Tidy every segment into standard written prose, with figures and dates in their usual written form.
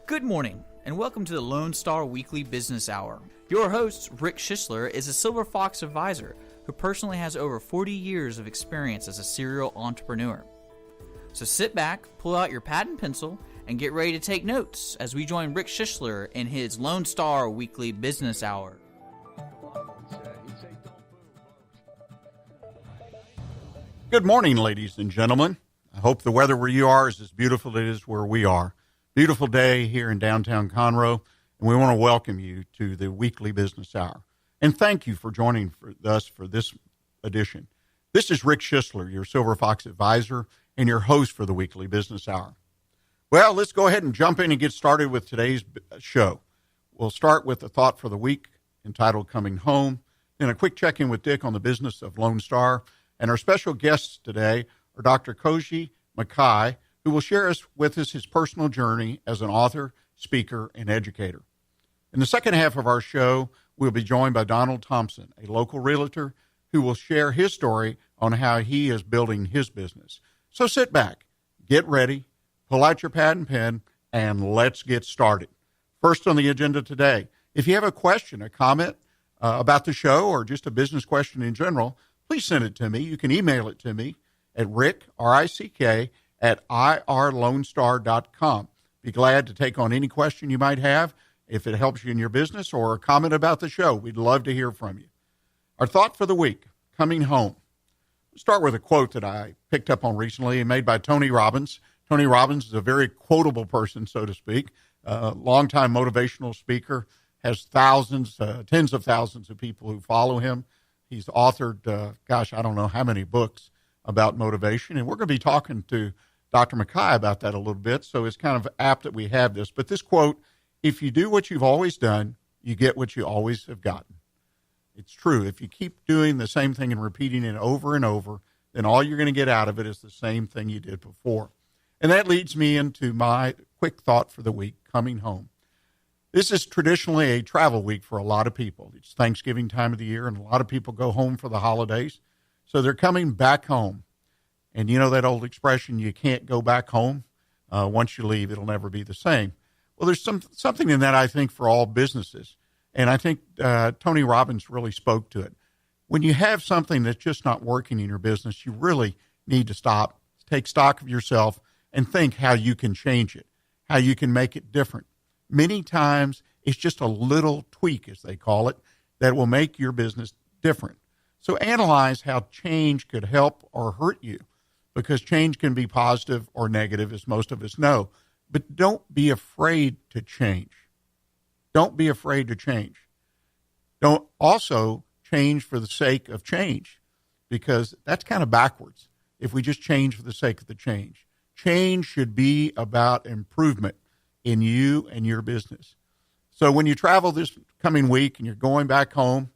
Good morning, and welcome to the Lone Star Weekly Business Hour. Your host, Rick Schissler, is a Silver Fox advisor who personally has over 40 years of experience as a serial entrepreneur. So sit back, pull out your pad and pencil, and get ready to take notes as we join Rick Schissler in his Lone Star Weekly Business Hour. Good morning, ladies and gentlemen. I hope the weather where you are is as beautiful as it is where we are. Beautiful day here in downtown Conroe, and we want to welcome you to the Weekly Business Hour. And thank you for joining us for this edition. This is Rick Schissler, your Silver Fox advisor and your host for the Weekly Business Hour. Well, let's go ahead and jump in and get started with today's show. We'll start with the thought for the week entitled Coming Home, then a quick check-in with Dick on the business of Lone Star, and our special guests today are Dr. Kozhi Makai, who will share with us his personal journey as an author, speaker, and educator. In the second half of our show, we'll be joined by Donald Thompson, a local realtor, who will share his story on how he is building his business. So sit back, get ready, pull out your pad and pen, and let's get started. First on the agenda today, if you have a question, a comment about the show, or just a business question in general, please send it to me. You can email it to me at Rick, R-I-C-K, at irlonestar.com. Be glad to take on any question you might have if it helps you in your business, or a comment about the show. We'd love to hear from you. Our thought for the week, coming home. Let's start with a quote that I picked up on recently and made by Tony Robbins. Tony Robbins is a very quotable person, so to speak, longtime motivational speaker, has thousands, tens of thousands of people who follow him. He's authored, I don't know how many books about motivation, and we're going to be talking to Dr. Makai about that a little bit, so it's kind of apt that we have this. But this quote, if you do what you've always done, you get what you always have gotten. It's true. If you keep doing the same thing and repeating it over and over, then all you're going to get out of it is the same thing you did before. And that leads me into my quick thought for the week, coming home. This is traditionally a travel week for a lot of people. It's Thanksgiving time of the year, and a lot of people go home for the holidays. So they're coming back home. And you know that old expression, you can't go back home. Once you leave, it'll never be the same. Well, there's something in that, I think, for all businesses. And I think Tony Robbins really spoke to it. When you have something that's just not working in your business, you really need to stop, take stock of yourself, and think how you can change it, how you can make it different. Many times, it's just a little tweak, as they call it, that will make your business different. So analyze how change could help or hurt you, because change can be positive or negative, as most of us know. But don't be afraid to change. Don't be afraid to change. Don't also change for the sake of change, because that's kind of backwards if we just change for the sake of the change. Change should be about improvement in you and your business. So when you travel this coming week and you're going back home,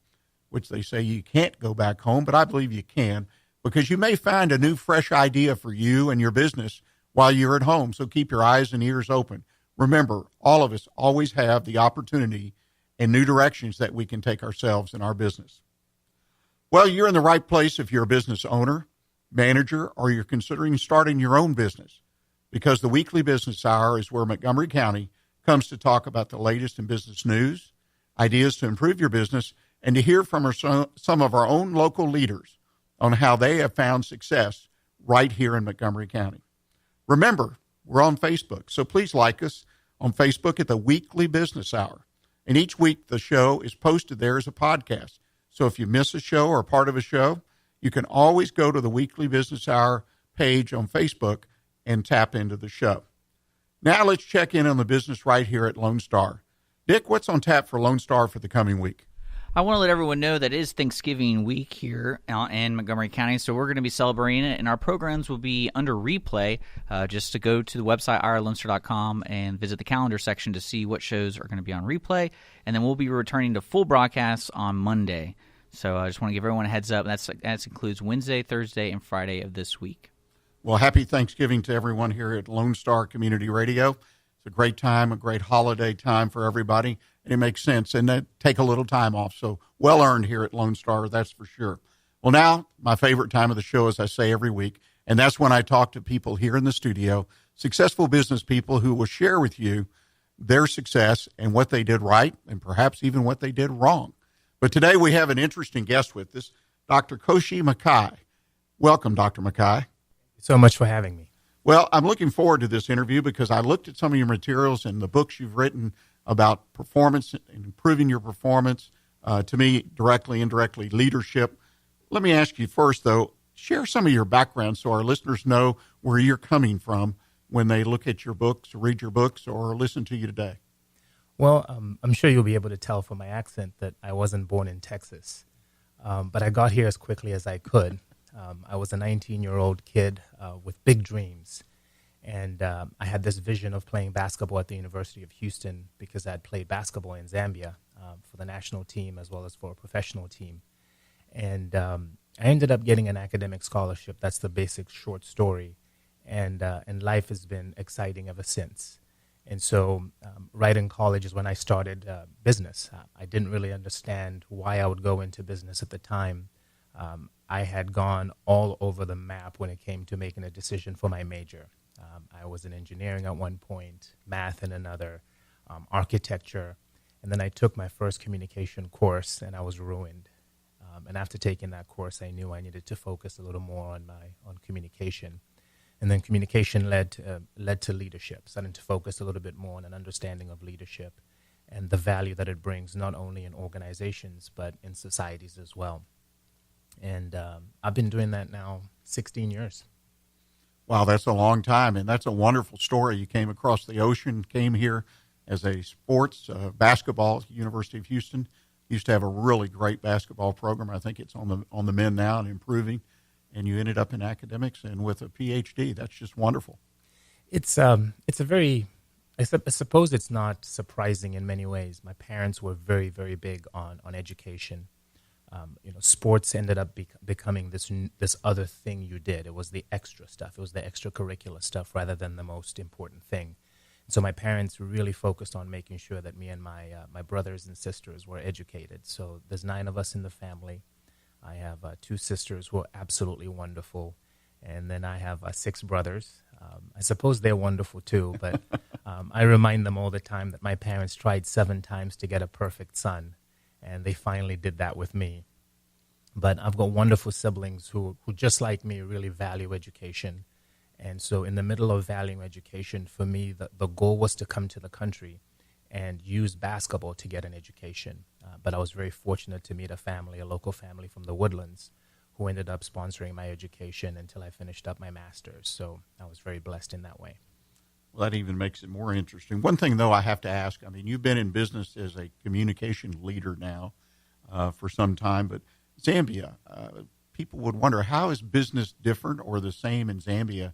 which they say you can't go back home, but I believe you can, because you may find a new, fresh idea for you and your business while you're at home. So keep your eyes and ears open. Remember, all of us always have the opportunity and new directions that we can take ourselves in our business. Well, you're in the right place if you're a business owner, manager, or you're considering starting your own business, because the Weekly Business Hour is where Montgomery County comes to talk about the latest in business news, ideas to improve your business, and to hear from some of our own local leaders on how they have found success right here in Montgomery County. Remember, we're on Facebook, so please like us on Facebook at the Weekly Business Hour. And each week the show is posted there as a podcast. So if you miss a show or part of a show, you can always go to the Weekly Business Hour page on Facebook and tap into the show. Now let's check in on the business right here at Lone Star. Dick, what's on tap for Lone Star for the coming week? I want to let everyone know that it is Thanksgiving week here in Montgomery County, so we're going to be celebrating it, and our programs will be under replay. Just to go to the website, irlonestar.com, and visit the calendar section to see what shows are going to be on replay, and then we'll be returning to full broadcasts on Monday. So I just want to give everyone a heads up. That includes Wednesday, Thursday, and Friday of this week. Well, happy Thanksgiving to everyone here at Lone Star Community Radio. It's a great time, a great holiday time for everybody, and it makes sense. And they take a little time off, so well earned here at Lone Star, that's for sure. Well, now, my favorite time of the show, as I say every week, and that's when I talk to people here in the studio, successful business people who will share with you their success and what they did right and perhaps even what they did wrong. But today we have an interesting guest with us, Dr. Kozhi Makai. Welcome, Dr. Makai. So much for having me. Well, I'm looking forward to this interview because I looked at some of your materials and the books you've written about performance and improving your performance, to me, directly, indirectly, leadership. Let me ask you first, though, share some of your background so our listeners know where you're coming from when they look at your books, read your books, or listen to you today. Well, I'm sure you'll be able to tell from my accent that I wasn't born in Texas, but I got here as quickly as I could. I was a 19-year-old kid with big dreams, and I had this vision of playing basketball at the University of Houston because I had played basketball in Zambia for the national team as well as for a professional team. And I ended up getting an academic scholarship. That's the basic short story, and life has been exciting ever since. And so right in college is when I started business. I didn't really understand why I would go into business at the time. I had gone all over the map when it came to making a decision for my major. I was in engineering at one point, math in another, architecture, and then I took my first communication course and I was ruined. And after taking that course, I knew I needed to focus a little more on communication. And then communication led to leadership, starting to focus a little bit more on an understanding of leadership and the value that it brings not only in organizations but in societies as well. And I've been doing that now 16 years. Wow, that's a long time, and that's a wonderful story. You came across the ocean, came here as a sports basketball at the University of Houston. Used to have a really great basketball program. I think it's on the men now and improving. And you ended up in academics and with a PhD. That's just wonderful. It's a very, I suppose it's not surprising in many ways. My parents were very, very big on education. Sports ended up becoming this other thing you did. It was the extra stuff. It was the extracurricular stuff rather than the most important thing. So my parents really focused on making sure that me and my brothers and sisters were educated. So there's 9 of us in the family. I have 2 sisters who are absolutely wonderful, and then I have 6 brothers. I suppose they're wonderful too, but I remind them all the time that my parents tried 7 times to get a perfect son, and they finally did that with me. But I've got wonderful siblings who just like me, really value education. And so in the middle of valuing education, for me, the goal was to come to the country and use basketball to get an education. But I was very fortunate to meet a local family from the Woodlands, who ended up sponsoring my education until I finished up my master's. So I was very blessed in that way. Well, that even makes it more interesting. One thing, though, I have to ask, I mean, you've been in business as a communication leader now for some time, but Zambia, people would wonder, how is business different or the same in Zambia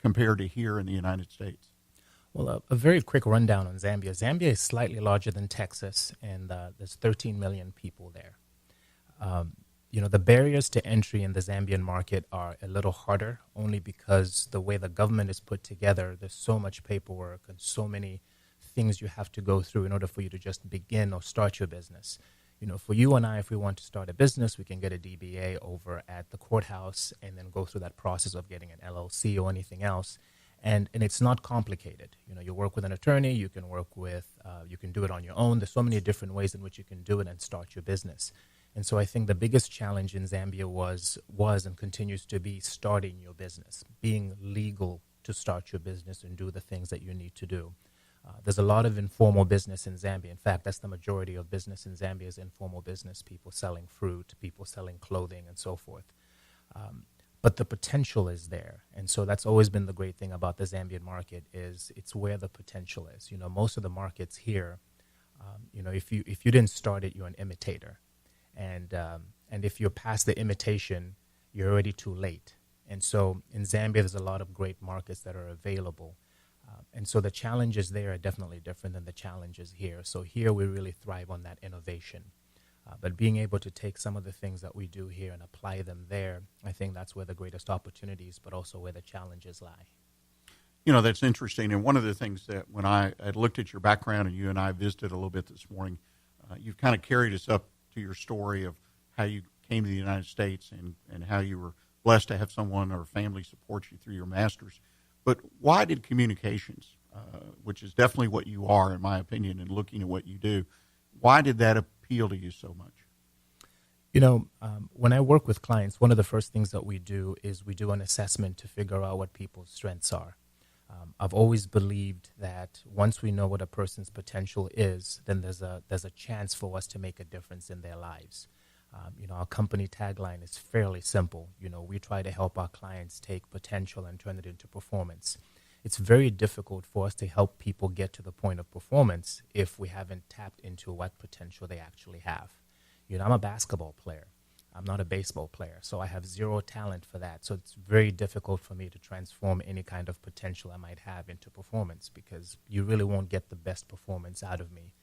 compared to here in the United States? Well, a very quick rundown on Zambia. Zambia is slightly larger than Texas, and there's 13 million people there. The barriers to entry in the Zambian market are a little harder, only because the way the government is put together, there's so much paperwork and so many things you have to go through in order for you to just begin or start your business. For you and I, if we want to start a business, we can get a DBA over at the courthouse and then go through that process of getting an LLC or anything else. And it's not complicated. You work with an attorney, you can do it on your own. There's so many different ways in which you can do it and start your business. And so I think the biggest challenge in Zambia was and continues to be starting your business, being legal to start your business and do the things that you need to do. There's a lot of informal business in Zambia. In fact, that's the majority of business in Zambia is informal business, people selling fruit, people selling clothing, and so forth. But the potential is there. And so that's always been the great thing about the Zambian market is it's where the potential is. Most of the markets here, if you didn't start it, you're an imitator. And if you're past the imitation, you're already too late. And so in Zambia, there's a lot of great markets that are available. And so the challenges there are definitely different than the challenges here. So here we really thrive on that innovation. But being able to take some of the things that we do here and apply them there, I think that's where the greatest opportunities, but also where the challenges lie. That's interesting. And one of the things that when I looked at your background and you and I visited a little bit this morning, you've kind of carried us up to your story of how you came to the United States and how you were blessed to have someone or family support you through your master's. But why did communications which is definitely what you are, in my opinion, and looking at what you do. Why did that appeal to you so much? When I work with clients, one of the first things that we do is we do an assessment to figure out what people's strengths are. I've always believed that once we know what a person's potential is, then there's a chance for us to make a difference in their lives. Our company tagline is fairly simple. We try to help our clients take potential and turn it into performance. It's very difficult for us to help people get to the point of performance if we haven't tapped into what potential they actually have. I'm a basketball player. I'm not a baseball player, so I have zero talent for that. So it's very difficult for me to transform any kind of potential I might have into performance, because you really won't get the best performance out of me.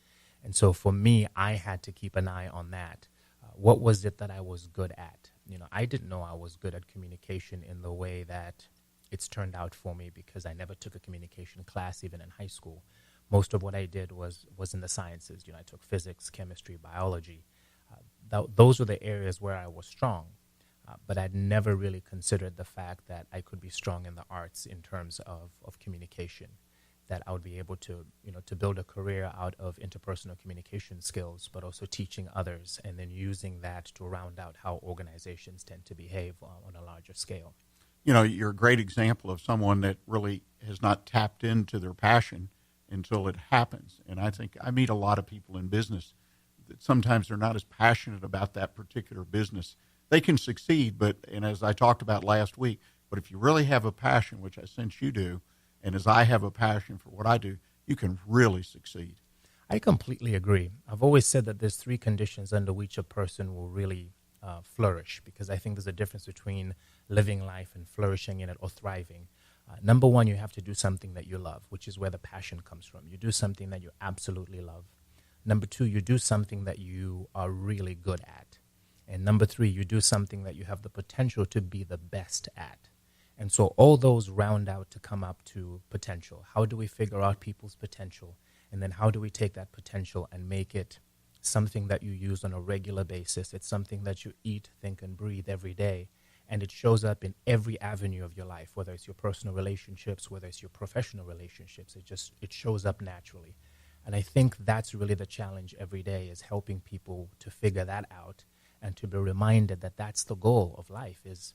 And so for me, I had to keep an eye on that. What was it that I was good at? I didn't know I was good at communication in the way that it's turned out for me, because I never took a communication class even in high school. Most of what I did was in the sciences. I took physics, chemistry, biology. Those were the areas where I was strong, but I'd never really considered the fact that I could be strong in the arts in terms of communication, that I would be able to, to build a career out of interpersonal communication skills, but also teaching others and then using that to round out how organizations tend to behave on a larger scale. You're a great example of someone that really has not tapped into their passion until it happens. And I think I meet a lot of people in business that sometimes they're not as passionate about that particular business. They can succeed, and as I talked about last week, but if you really have a passion, which I sense you do, and as I have a passion for what I do, you can really succeed. I completely agree. I've always said that there's 3 conditions under which a person will really flourish, because I think there's a difference between living life and flourishing in it or thriving. Number 1, you have to do something that you love, which is where the passion comes from. You do something that you absolutely love. Number 2, you do something that you are really good at. And number 3, you do something that you have the potential to be the best at. And so all those round out to come up to potential. How do we figure out people's potential? And then how do we take that potential and make it something that you use on a regular basis? It's something that you eat, think, and breathe every day. And it shows up in every avenue of your life, whether it's your personal relationships, whether it's your professional relationships. It shows up naturally. And I think that's really the challenge every day, is helping people to figure that out and to be reminded that that's the goal of life. Is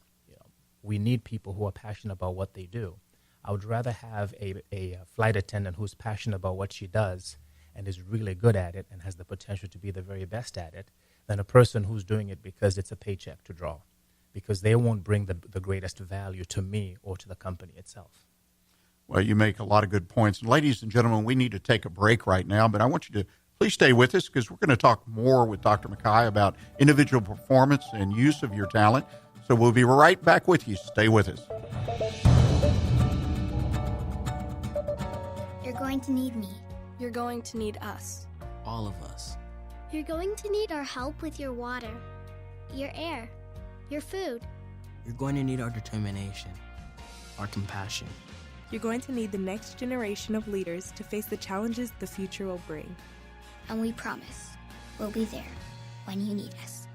we need people who are passionate about what they do. I would rather have a flight attendant who's passionate about what she does and is really good at it and has the potential to be the very best at it, than a person who's doing it because it's a paycheck to draw, because they won't bring the greatest value to me or to the company itself. Well, you make a lot of good points. And ladies and gentlemen, we need to take a break right now, but I want you to please stay with us, because we're going to talk more with Dr. Makai about individual performance and use of your talent. So we'll be right back with you. Stay with us. You're going to need me. You're going to need us. All of us. You're going to need our help with your water, your air, your food. You're going to need our determination, our compassion. You're going to need the next generation of leaders to face the challenges the future will bring. And we promise we'll be there when you need us.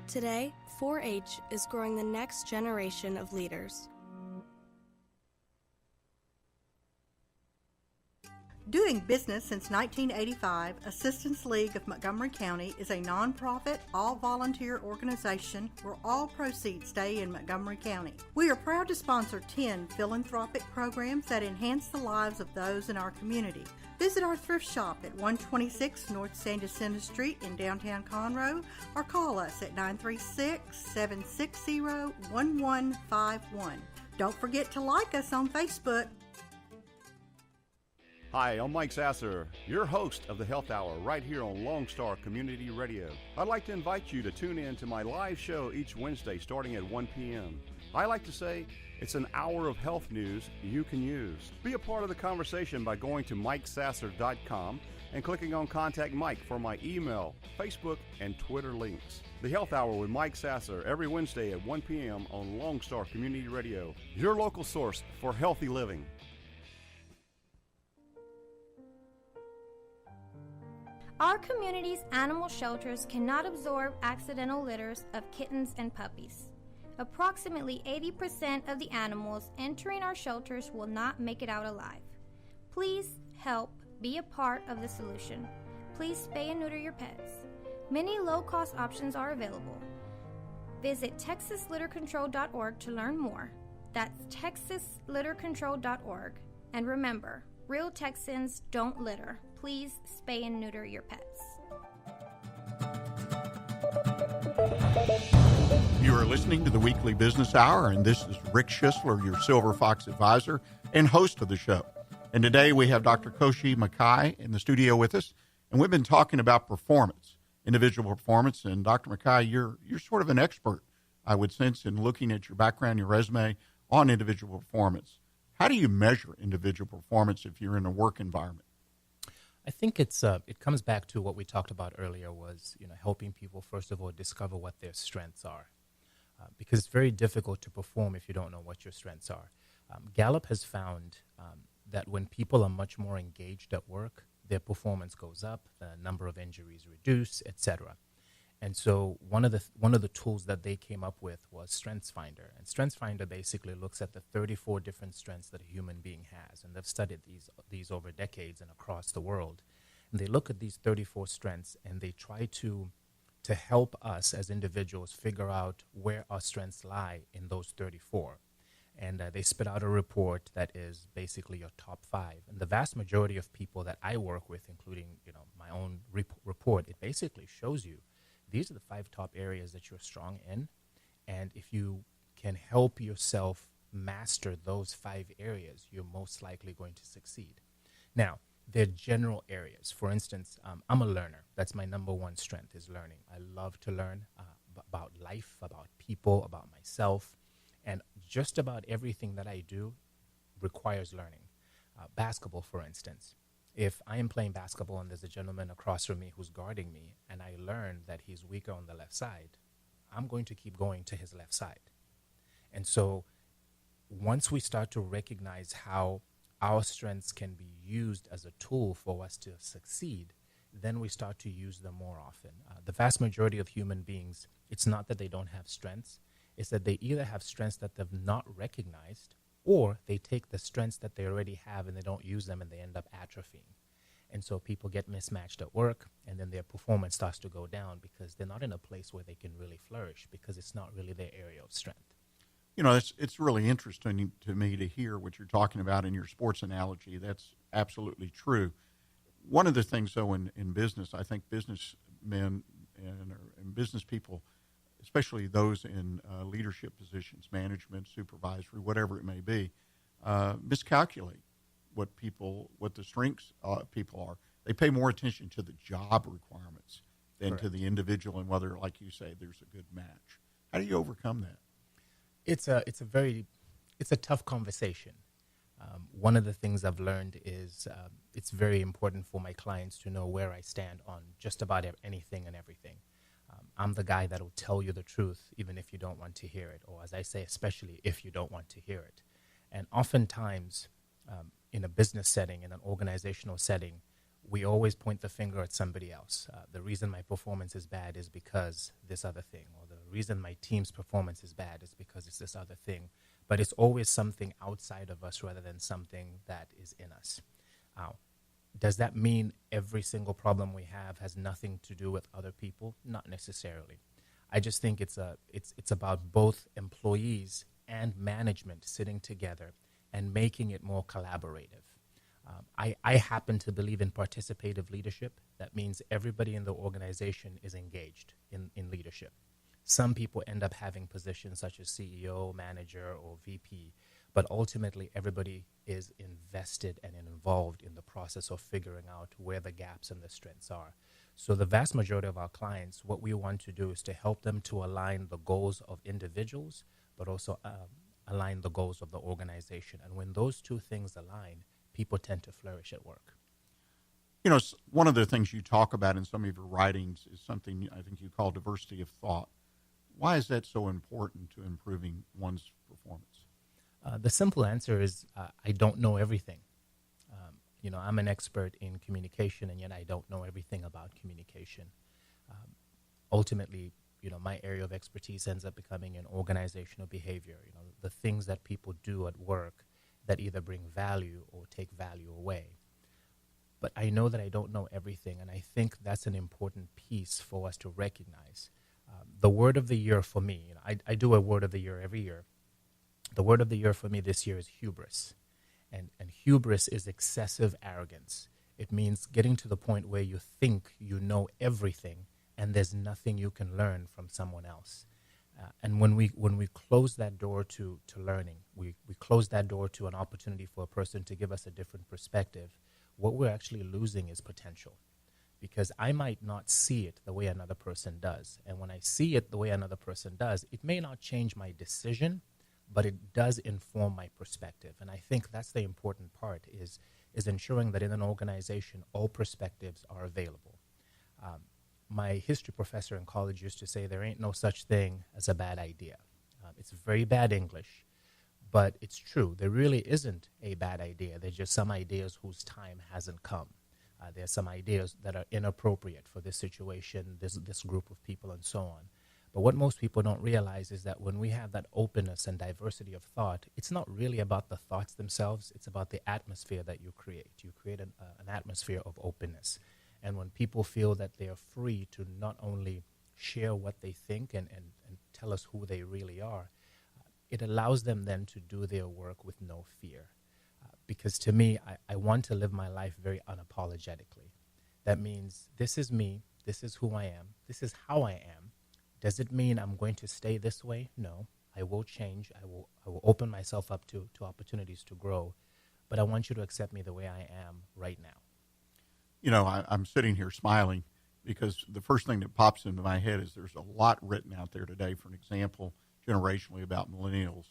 Today, 4-H is growing the next generation of leaders. Doing business since 1985, Assistance League of Montgomery County is a nonprofit, all-volunteer organization where all proceeds stay in Montgomery County. We are proud to sponsor 10 philanthropic programs that enhance the lives of those in our community. Visit our thrift shop at 126 North San Jacinto Street in downtown Conroe, or call us at 936-760-1151. Don't forget to like us on Facebook. Hi, I'm Mike Sasser, your host of the Health Hour right here on Lone Star Community Radio. I'd like to invite you to tune in to my live show each Wednesday starting at 1 p.m. I like to say it's an hour of health news you can use. Be a part of the conversation by going to MikeSasser.com and clicking on Contact Mike for my email, Facebook, and Twitter links. The Health Hour with Mike Sasser every Wednesday at 1 p.m. on Lone Star Community Radio, your local source for healthy living. Our community's animal shelters cannot absorb accidental litters of kittens and puppies. Approximately 80% of the animals entering our shelters will not make it out alive. Please help be a part of the solution. Please spay and neuter your pets. Many low-cost options are available. Visit texaslittercontrol.org to learn more. That's texaslittercontrol.org. And remember, real Texans don't litter. Please spay and neuter your pets. You are listening to the Weekly Business Hour, and this is Rick Schissler, your Silver Fox advisor and host of the show. And today we have Dr. Kozhi Makai in the studio with us, and we've been talking about performance, individual performance. And Dr. Makai, you're sort of an expert, I would sense, in looking at your background, your resume on individual performance. How do you measure individual performance if you're in a work environment? I think it comes back to what we talked about earlier was, helping people, first of all, discover what their strengths are. Because it's very difficult to perform if you don't know what your strengths are. Gallup has found that when people are much more engaged at work, their performance goes up, the number of injuries reduce, etc. And so one of the tools that they came up with was StrengthsFinder. And StrengthsFinder basically looks at the 34 different strengths that a human being has. And they've studied these over decades and across the world. And they look at these 34 strengths and they try to help us as individuals figure out where our strengths lie in those 34. And they spit out a report that is basically your top 5. And the vast majority of people that I work with, including my own report, it basically shows you these are the 5 top areas that you're strong in. And if you can help yourself master those 5 areas, you're most likely going to succeed. Now, they're general areas. For instance, I'm a learner. That's my number one strength is learning. I love to learn about life, about people, about myself. And just about everything that I do requires learning. Basketball, for instance. If I am playing basketball and there's a gentleman across from me who's guarding me and I learn that he's weaker on the left side, I'm going to keep going to his left side. And so once we start to recognize how our strengths can be used as a tool for us to succeed, then we start to use them more often. The vast majority of human beings, it's not that they don't have strengths, it's that they either have strengths that they've not recognized, or they take the strengths that they already have and they don't use them and they end up atrophying. And so people get mismatched at work and then their performance starts to go down because they're not in a place where they can really flourish because it's not really their area of strength. It's really interesting to me to hear what you're talking about in your sports analogy. That's absolutely true. One of the things, though, in business, I think businessmen and business people, especially those in leadership positions, management, supervisory, whatever it may be, miscalculate what the strengths people are. They pay more attention to the job requirements than Correct. to the individual and whether, like you say, there's a good match. How do you overcome that? It's a tough conversation. One of the things I've learned is it's very important for my clients to know where I stand on just about anything and everything. I'm the guy that will tell you the truth even if you don't want to hear it, or as I say, especially if you don't want to hear it. And oftentimes, in a business setting, in an organizational setting, we always point the finger at somebody else. The reason my performance is bad is because this other thing, or the reason my team's performance is bad is because it's this other thing. But it's always something outside of us rather than something that is in us. Does that mean every single problem we have has nothing to do with other people? Not necessarily. I just think it's about both employees and management sitting together and making it more collaborative. I happen to believe in participative leadership. That means everybody in the organization is engaged in leadership. Some people end up having positions such as CEO, manager, or VP, but ultimately everybody is invested and involved in the process of figuring out where the gaps and the strengths are. So the vast majority of our clients, what we want to do is to help them to align the goals of individuals, but also align the goals of the organization. And when those two things align, people tend to flourish at work. One of the things you talk about in some of your writings is something I think you call diversity of thought. Why is that so important to improving one's performance? The simple answer is I don't know everything. I'm an expert in communication, and yet I don't know everything about communication. Ultimately, my area of expertise ends up becoming in organizational behavior, the things that people do at work that either bring value or take value away. But I know that I don't know everything, and I think that's an important piece for us to recognize. The word of the year for me, I do a word of the year every year. The word of the year for me this year is hubris. And hubris is excessive arrogance. It means getting to the point where you think you know everything and there's nothing you can learn from someone else. And when we close that door to learning, we close that door to an opportunity for a person to give us a different perspective, what we're actually losing is potential. Because I might not see it the way another person does. And when I see it the way another person does, it may not change my decision, but it does inform my perspective. And I think that's the important part, is ensuring that in an organization, all perspectives are available. My history professor in college used to say there ain't no such thing as a bad idea. It's very bad English, but it's true. There really isn't a bad idea. There's just some ideas whose time hasn't come. There are some ideas that are inappropriate for this situation, this group of people, and so on. But what most people don't realize is that when we have that openness and diversity of thought, it's not really about the thoughts themselves. It's about the atmosphere that you create. You create an atmosphere of openness. And when people feel that they are free to not only share what they think and tell us who they really are, it allows them then to do their work with no fear. Because to me, I want to live my life very unapologetically. That means this is me, this is who I am, this is how I am. Does it mean I'm going to stay this way? No. I will change. I will open myself up to opportunities to grow. But I want you to accept me the way I am right now. You know, I'm sitting here smiling because the first thing that pops into my head is there's a lot written out there today, for an example, generationally about millennials,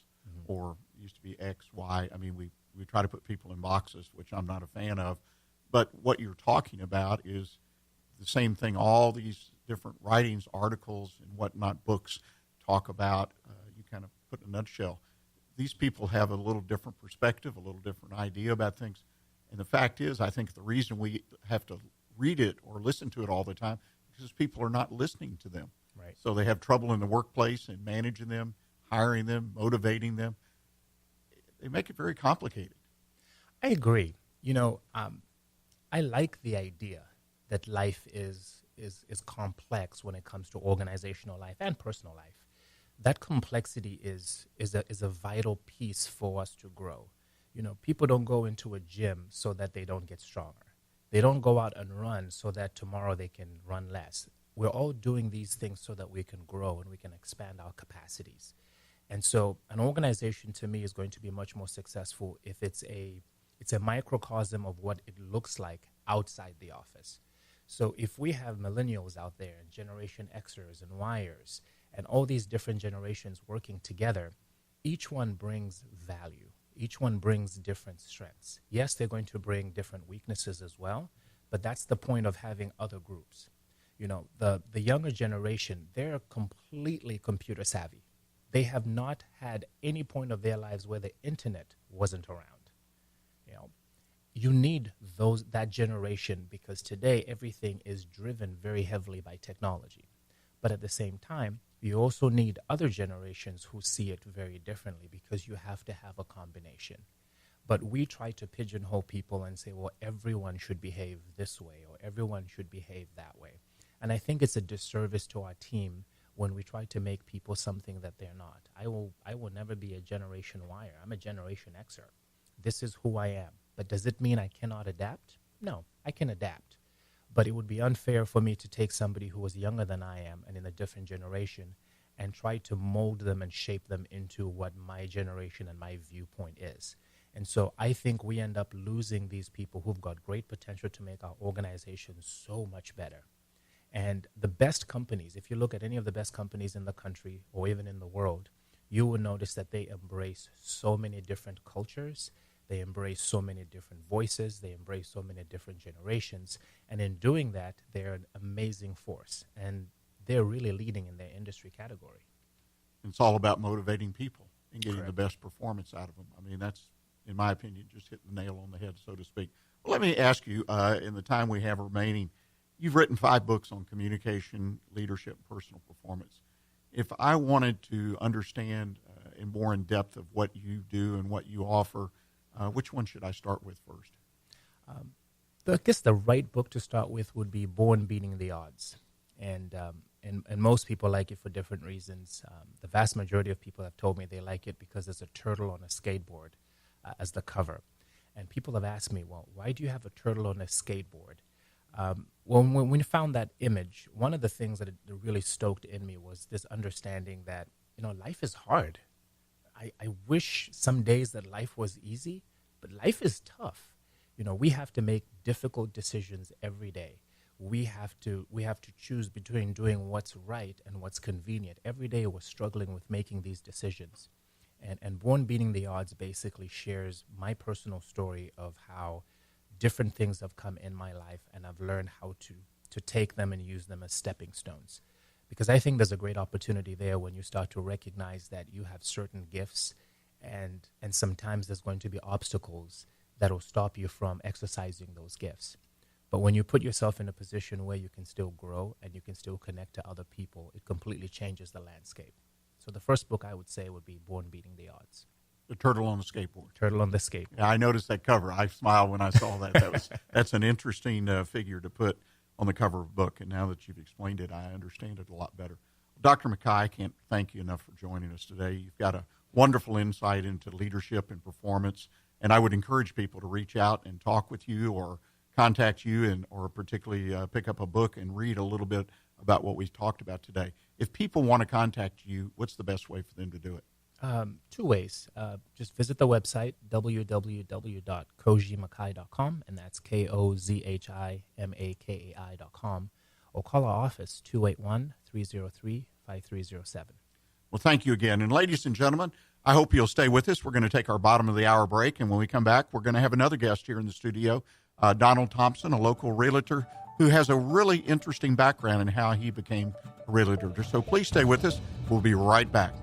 or used to be X, Y. I mean, we try to put people in boxes, which I'm not a fan of. But what you're talking about is the same thing all these different writings, articles, and whatnot, books talk about. You kind of put in a nutshell. These people have a little different perspective, a little different idea about things. And the fact is, I think the reason we have to read it or listen to it all the time is because people are not listening to them. Right. So they have trouble in the workplace and managing them, hiring them, motivating them. They make it very complicated. I agree. You know, I like the idea that life is complex when it comes to organizational life and personal life. That complexity is a vital piece for us to grow. You know, people don't go into a gym so that they don't get stronger. They don't go out and run so that tomorrow they can run less. We're all doing these things so that we can grow and we can expand our capacities. And so an organization to me is going to be much more successful if it's a microcosm of what it looks like outside the office. So if we have millennials out there and Generation Xers and Yers and all these different generations working together, each one brings value. Each one brings different strengths. Yes, they're going to bring different weaknesses as well, but that's the point of having other groups. You know, the younger generation, they're completely computer savvy. They have not had any point of their lives where the internet wasn't around. You know, you need that generation because today everything is driven very heavily by technology. But at the same time, you also need other generations who see it very differently because you have to have a combination. But we try to pigeonhole people and say, well, everyone should behave this way or everyone should behave that way. And I think it's a disservice to our team when we try to make people something that they're not. I will never be a Generation Yer. I'm a Generation Xer. This is who I am. But does it mean I cannot adapt? No, I can adapt. But it would be unfair for me to take somebody who was younger than I am and in a different generation and try to mold them and shape them into what my generation and my viewpoint is. And so I think we end up losing these people who've got great potential to make our organization so much better. And the best companies, if you look at any of the best companies in the country or even in the world, you will notice that they embrace so many different cultures. They embrace so many different voices. They embrace so many different generations. And in doing that, they're an amazing force. And they're really leading in their industry category. It's all about motivating people and getting Correct. the best performance out of them. I mean, that's, in my opinion, just hitting the nail on the head, so to speak. Well, let me ask you, in the time we have remaining, you've written 5 books on communication, leadership, and personal performance. If I wanted to understand in more in depth of what you do and what you offer, Which one should I start with first? I guess the right book to start with would be Born Beating the Odds. And most people like it for different reasons. The vast majority of people have told me they like it because there's a turtle on a skateboard as the cover. And people have asked me, well, why do you have a turtle on a skateboard? When we found that image, one of the things that it really stoked in me was this understanding that, life is hard. I wish some days that life was easy, but life is tough. We have to make difficult decisions every day. We have to choose between doing what's right and what's convenient. Every day we're struggling with making these decisions. And Born Beating the Odds basically shares my personal story of how different things have come in my life, and I've learned how to take them and use them as stepping stones. Because I think there's a great opportunity there when you start to recognize that you have certain gifts, and sometimes there's going to be obstacles that will stop you from exercising those gifts. But when you put yourself in a position where you can still grow and you can still connect to other people, it completely changes the landscape. So the first book I would say would be Born Beating the Odds. The Turtle on the Skateboard. Turtle on the Skateboard. Yeah, I noticed that cover. I smiled when I saw that. That's an interesting figure to put on the cover of a book. And now that you've explained it, I understand it a lot better. Dr. Makai, I can't thank you enough for joining us today. You've got a wonderful insight into leadership and performance. And I would encourage people to reach out and talk with you or contact you or particularly pick up a book and read a little bit about what we've talked about today. If people want to contact you, what's the best way for them to do it? Two ways. Just visit the website, www.kozhimakai.com, and that's KOZHIMAKAI.com, or call our office, 281-303-5307. Well, thank you again. And ladies and gentlemen, I hope you'll stay with us. We're going to take our bottom of the hour break, and when we come back, we're going to have another guest here in the studio, Donald Thompson, a local realtor who has a really interesting background in how he became a realtor. So please stay with us. We'll be right back.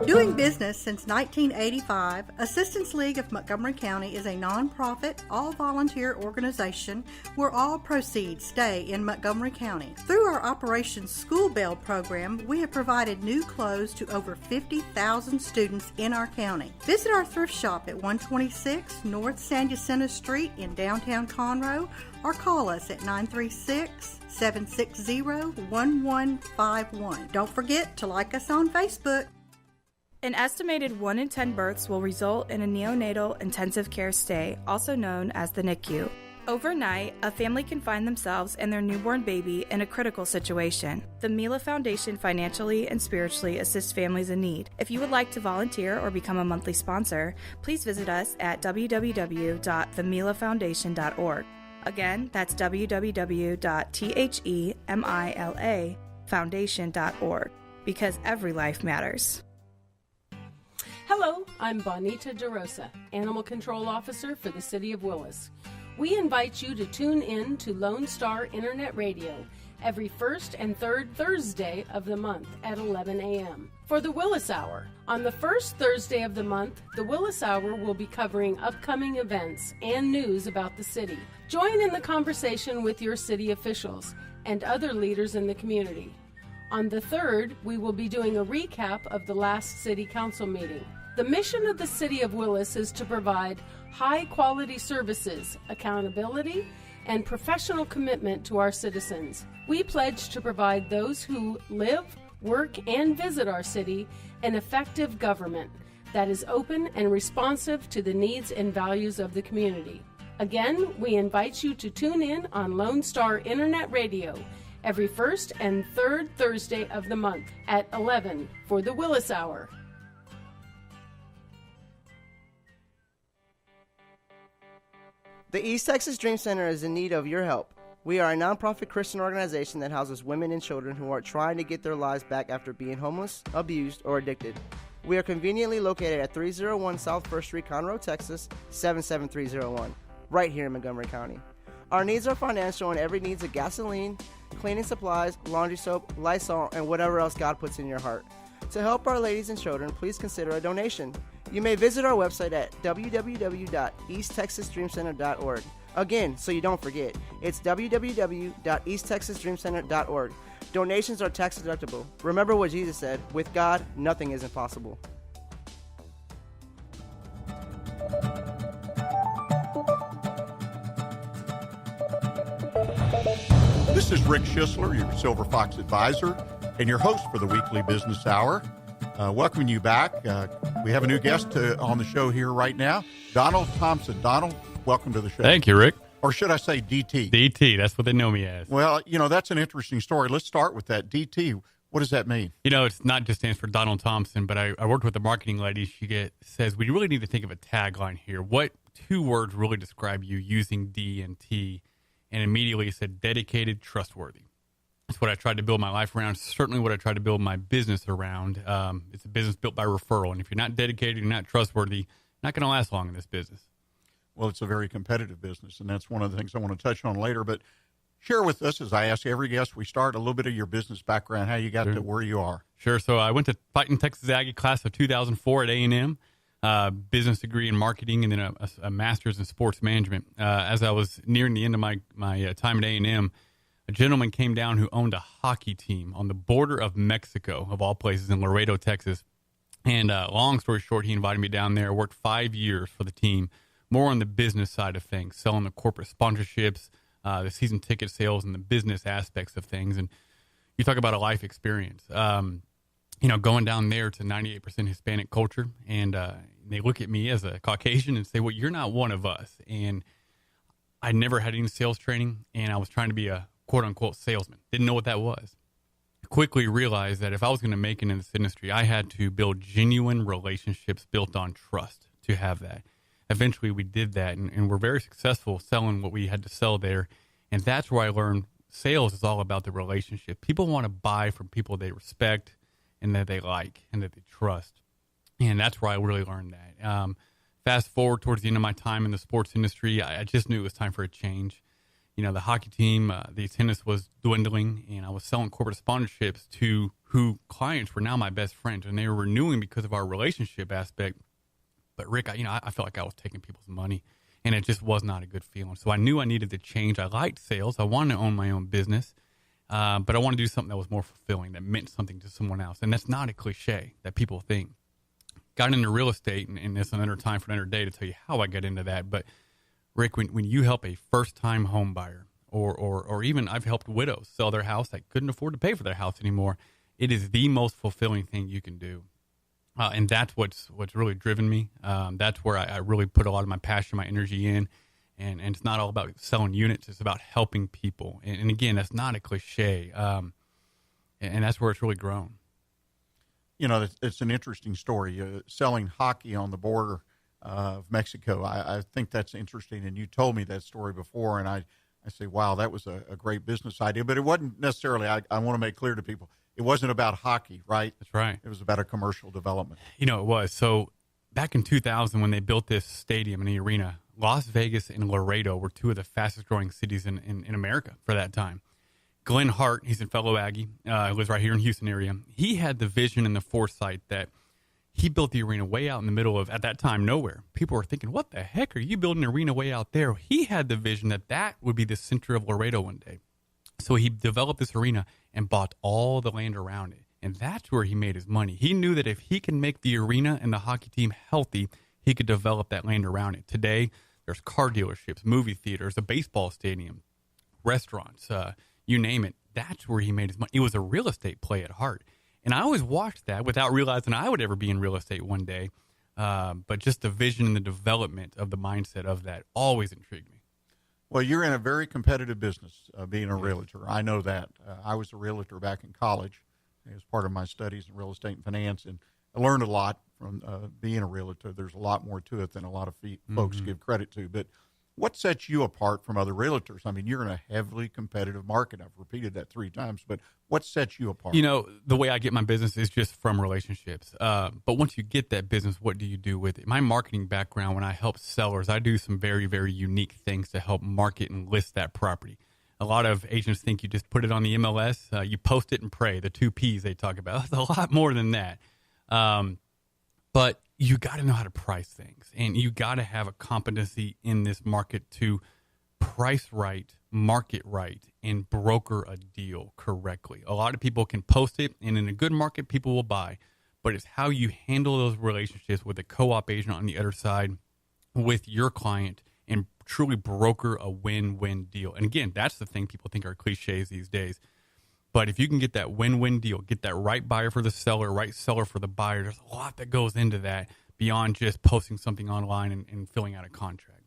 Doing business since 1985, Assistance League of Montgomery County is a nonprofit, all-volunteer organization where all proceeds stay in Montgomery County. Through our Operation School Bell program, we have provided new clothes to over 50,000 students in our county. Visit our thrift shop at 126 North San Jacinto Street in downtown Conroe, or call us at 936-760-1151. Don't forget to like us on Facebook. An estimated 1 in 10 births will result in a neonatal intensive care stay, also known as the NICU. Overnight, a family can find themselves and their newborn baby in a critical situation. The Mila Foundation financially and spiritually assists families in need. If you would like to volunteer or become a monthly sponsor, please visit us at www.themilafoundation.org. Again, that's www.themilafoundation.org, because every life matters. Hello, I'm Bonita DeRosa, Animal Control Officer for the City of Willis. We invite you to tune in to Lone Star Internet Radio every first and third Thursday of the month at 11 a.m. for the Willis Hour. On the first Thursday of the month, the Willis Hour will be covering upcoming events and news about the city. Join in the conversation with your city officials and other leaders in the community. On the third, we will be doing a recap of the last City Council meeting. The mission of the City of Willis is to provide high-quality services, accountability, and professional commitment to our citizens. We pledge to provide those who live, work, and visit our city an effective government that is open and responsive to the needs and values of the community. Again, we invite you to tune in on Lone Star Internet Radio every first and third Thursday of the month at 11 for the Willis Hour. The East Texas Dream Center is in need of your help. We are a nonprofit Christian organization that houses women and children who are trying to get their lives back after being homeless, abused, or addicted. We are conveniently located at 301 South 1st Street, Conroe, Texas, 77301, right here in Montgomery County. Our needs are financial and every needs of gasoline, cleaning supplies, laundry soap, Lysol, and whatever else God puts in your heart. To help our ladies and children, please consider a donation. You may visit our website at www.easttexasdreamcenter.org. Again, so you don't forget, it's www.easttexasdreamcenter.org. Donations are tax deductible. Remember what Jesus said, with God, nothing is impossible. This is Rick Schissler, your Silver Fox advisor, and your host for the Weekly Business Hour. Welcoming you back. We have a new guest on the show here right now, Donald Thompson. Donald, welcome to the show. Thank you, Rick. Or should I say DT? DT, that's what they know me as. Well, that's an interesting story. Let's start with that. DT, what does that mean? It's not just stands for Donald Thompson, but I worked with a marketing lady. She says, we really need to think of a tagline here. What two words really describe you using D and T? And immediately said dedicated, trustworthy. It's what I tried to build my life around, certainly what I tried to build my business around. It's a business built by referral, and if you're not dedicated, you're not trustworthy, you're not going to last long in this business. Well, it's a very competitive business, and that's one of the things I want to touch on later. But share with us, as I ask every guest, we start a little bit of your business background, how you got to where you are. Sure. So I went to Fighting Texas Aggie class of 2004 at A&M, business degree in marketing, and then a master's in sports management. As I was nearing the end of my time at A&M, a gentleman came down who owned a hockey team on the border of Mexico, of all places, in Laredo, Texas. And long story short, he invited me down there. I worked 5 years for the team, more on the business side of things, selling the corporate sponsorships, the season ticket sales, and the business aspects of things. And you talk about a life experience. Going down there to 98% Hispanic culture, and they look at me as a Caucasian and say, well, you're not one of us. And I never had any sales training, and I was trying to be a quote-unquote salesman. Didn't know what that was. Quickly realized that if I was going to make it in this industry, I had to build genuine relationships built on trust to have that. Eventually, we did that, and we're very successful selling what we had to sell there. And that's where I learned sales is all about the relationship. People want to buy from people they respect and that they like and that they trust. And that's where I really learned that. Fast forward towards the end of my time in the sports industry, I just knew it was time for a change. The hockey team, the attendance was dwindling, and I was selling corporate sponsorships to who clients were now my best friends, and they were renewing because of our relationship aspect. But Rick, I felt like I was taking people's money, and it just was not a good feeling. So I knew I needed to change. I liked sales. I wanted to own my own business, but I wanted to do something that was more fulfilling, that meant something to someone else. And that's not a cliche that people think. Got into real estate, and it's another time for another day to tell you how I got into that. But Rick, when you help a first-time home buyer, or even I've helped widows sell their house that couldn't afford to pay for their house anymore, it is the most fulfilling thing you can do. And that's what's really driven me. That's where I really put a lot of my passion, my energy in. And it's not all about selling units. It's about helping people. And again, that's not a cliche. And that's where it's really grown. It's an interesting story. Selling hockey on the border of Mexico. I think that's interesting. And you told me that story before, and I say, wow, that was a great business idea. But it wasn't necessarily, I want to make clear to people, it wasn't about hockey, right? That's right. It was about a commercial development. It was. So back in 2000, when they built this stadium and the arena, Las Vegas and Laredo were two of the fastest growing cities in America for that time. Glenn Hart, he's a fellow Aggie, lives right here in Houston area. He had the vision and the foresight that he built the arena way out in the middle of, at that time, nowhere. People were thinking, what the heck are you building an arena way out there? He had the vision that would be the center of Laredo one day. So he developed this arena and bought all the land around it. And that's where he made his money. He knew that if he can make the arena and the hockey team healthy, he could develop that land around it. Today, there's car dealerships, movie theaters, a baseball stadium, restaurants, you name it. That's where he made his money. It was a real estate play at heart. And I always watched that without realizing I would ever be in real estate one day. But just the vision and the development of the mindset of that always intrigued me. Well, you're in a very competitive business, being a realtor. I know that. I was a realtor back in college as part of my studies in real estate and finance, and I learned a lot from being a realtor. There's a lot more to it than a lot of folks give credit to. But what sets you apart from other realtors? I mean, you're in a heavily competitive market. I've repeated that 3 times, but what sets you apart? The way I get my business is just from relationships. But once you get that business, what do you do with it? My marketing background, when I help sellers, I do some very, very unique things to help market and list that property. A lot of agents think you just put it on the MLS, you post it and pray, the 2 Ps they talk about. It's a lot more than that. But you got to know how to price things, and you got to have a competency in this market to price right, market right, and broker a deal correctly. A lot of people can post it, and in a good market, people will buy. But it's how you handle those relationships with a co-op agent on the other side with your client and truly broker a win-win deal. And again, that's the thing people think are cliches these days. But if you can get that win-win deal, get that right buyer for the seller, right seller for the buyer, there's a lot that goes into that beyond just posting something online and filling out a contract.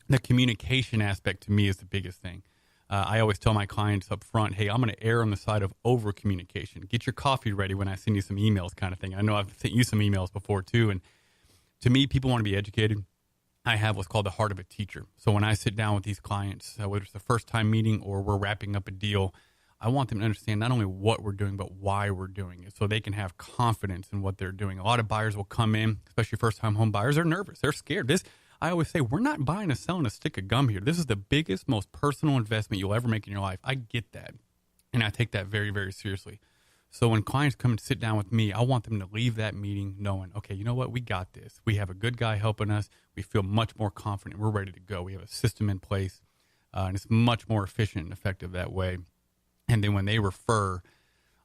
The communication aspect to me is the biggest thing. I always tell my clients up front, hey, I'm going to err on the side of over communication. Get your coffee ready when I send you some emails kind of thing. I know I've sent you some emails before too. And to me, people want to be educated. I have what's called the heart of a teacher. So when I sit down with these clients, whether it's the first time meeting or we're wrapping up a deal, I want them to understand not only what we're doing, but why we're doing it so they can have confidence in what they're doing. A lot of buyers will come in, especially first-time home buyers, they're nervous. They're scared. I always say, we're not buying and selling a stick of gum here. This is the biggest, most personal investment you'll ever make in your life. I get that, and I take that very, very seriously. So when clients come and sit down with me, I want them to leave that meeting knowing, okay, you know what? We got this. We have a good guy helping us. We feel much more confident. We're ready to go. We have a system in place, and it's much more efficient and effective that way. And then when they refer,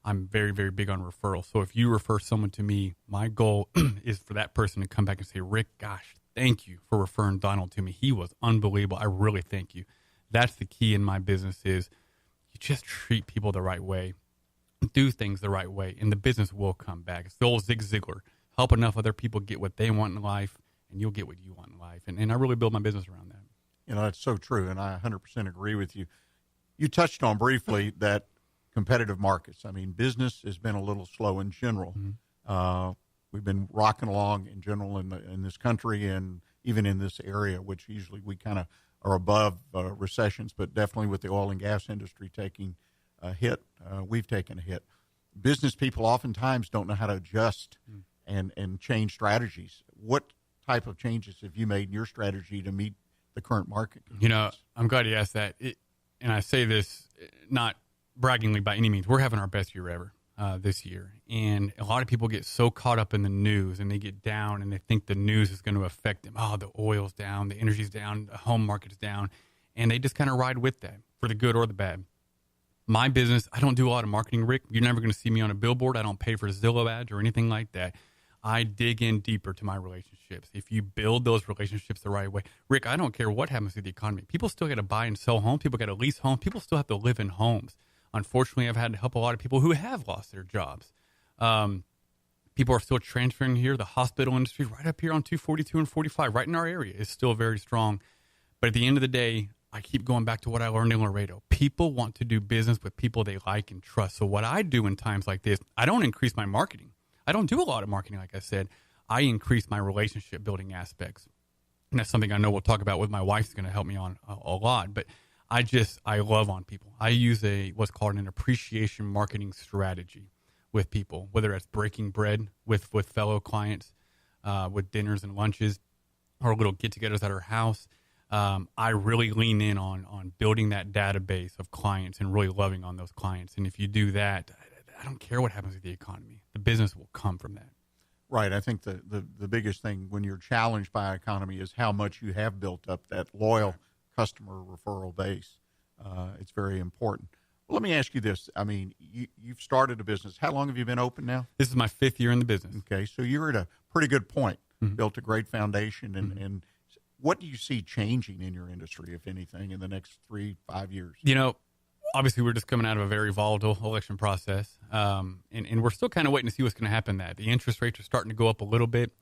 I'm very, very big on referral. So if you refer someone to me, my goal is for that person to come back and say, Rick, gosh, thank you for referring Donald to me. He was unbelievable. I really thank you. That's the key in my business is you just treat people the right way, do things the right way, and the business will come back. It's the old Zig Ziglar. Help enough other people get what they want in life, and you'll get what you want in life. And I really build my business around that. You know, that's so true, and I 100% agree with you. You touched on briefly that competitive markets. I mean, business has been a little slow in general. Mm-hmm. We've been rocking along in general in this country and even in this area, which usually we kind of are above recessions, but definitely with the oil and gas industry taking a hit, we've taken a hit. Business people oftentimes don't know how to adjust and change strategies. What type of changes have you made in your strategy to meet the current market conditions? You know, I'm glad you asked that. And I say this not braggingly by any means. We're having our best year ever this year. And a lot of people get so caught up in the news and they get down and they think the news is going to affect them. Oh, the oil's down, the energy's down, the home market's down. And they just kind of ride with that for the good or the bad. My business, I don't do a lot of marketing, Rick. You're never going to see me on a billboard. I don't pay for Zillow ads or anything like that. I dig in deeper to my relationships. If you build those relationships the right way, Rick, I don't care what happens to the economy. People still got to buy and sell homes. People got to lease homes. People still have to live in homes. Unfortunately, I've had to help a lot of people who have lost their jobs. People are still transferring here. The hospital industry right up here on 242 and 45, right in our area, is still very strong. But at the end of the day, I keep going back to what I learned in Laredo. People want to do business with people they like and trust. So what I do in times like this, I don't increase my marketing. I don't do a lot of marketing, like I said. I increase my relationship building aspects. And that's something I know we'll talk about with my wife's going to help me on a lot. But I love on people. I use what's called an appreciation marketing strategy with people, whether that's breaking bread with fellow clients, with dinners and lunches, or little get-togethers at our house. I really lean in on building that database of clients and really loving on those clients. And if you do that, I don't care what happens with the economy. The business will come from that. Right. I think the biggest thing when you're challenged by economy is how much you have built up that loyal customer referral base. It's very important. Well, let me ask you this. I mean, you've started a business. How long have you been open now? This is my 5th year in the business. Okay. So you're at a pretty good point, built a great foundation. And what do you see changing in your industry, if anything, in the next 3-5 years? You know, obviously, we're just coming out of a very volatile election process, and we're still kind of waiting to see what's going to happen. The interest rates are starting to go up a little bit.